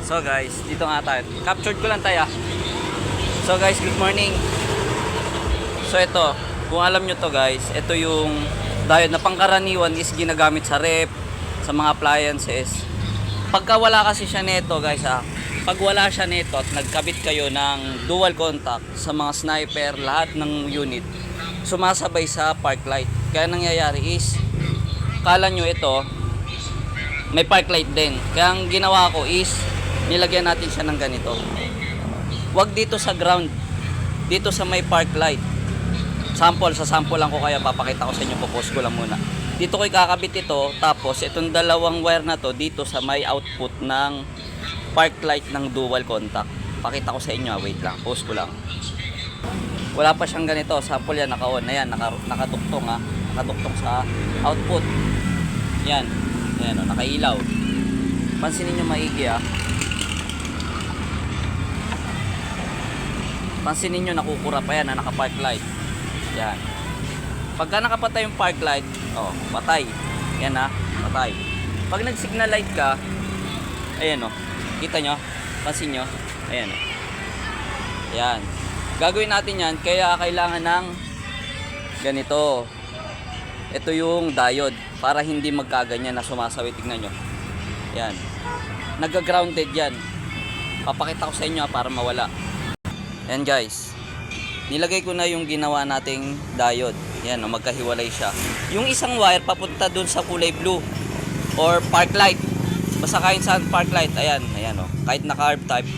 So guys, dito nga tayo. Captured ko lang tayo. So guys, good morning. So ito, kung alam nyo to guys, ito yung diode na pangkaraniwan is ginagamit sa rep, sa mga appliances. Pagka wala kasi siya nito guys pag wala siya nito at nagkabit kayo ng dual contact sa mga sniper, lahat ng unit, sumasabay sa park light. Kaya nangyayari is, kala nyo ito, may park light din. Kaya ang ginawa ko is, nilagyan natin siya ng ganito. Wag dito sa ground, dito sa may park light. Sa sample lang ko, kaya papakita ko sa inyo, popost ko lang muna. Dito ko ikakabit ito, tapos itong dalawang wire na to dito sa may output ng park light ng dual contact. Pakita ko sa inyo, wait lang, post ko lang. Wala pa siyang ganito, sample yan, naka-on na yan, nakatuktong nakatuktong sa output. Yan, yan nakailaw. Pansinin nyo maigi Pansinin nyo, nakukura pa yan na naka-park light. Yan. Pagka nakapatay yung park light, patay. Yan patay. Pag nag-signal light ka, ayan kita nyo, pansin nyo, ayan Yan. Gagawin natin yan, kaya kailangan ng ganito. Ito yung diode, para hindi magkaganyan na sumasawi. Tignan nyo. Yan. Nag-grounded yan. Papakita ko sa inyo para mawala. Yan guys. Nilagay ko na yung ginawa nating diode. Yan, magkahiwalay siya. Yung isang wire papunta dun sa kulay blue or park light. Basta kahit saan park light, ayan kahit naka-arb type.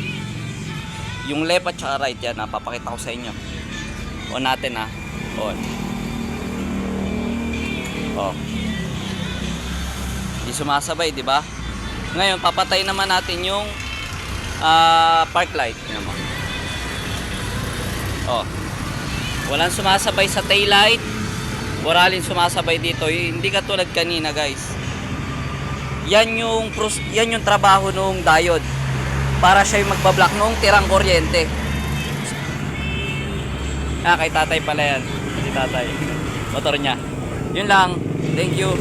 Yung left at saka right yan, papakita ko sa inyo. On natin on. Hindi sumasabay, di ba? Ngayon, papatay naman natin yung park light. Tingnan mo. Walang sumasabay sa tail light. Wala sumasabay dito. Hindi katulad kanina, guys. Yan yung trabaho ng diode. Para siya yung magbablock nung tirang kuryente. Kay tatay pala yan. Si tatay. Motor niya. Yun lang. Thank you.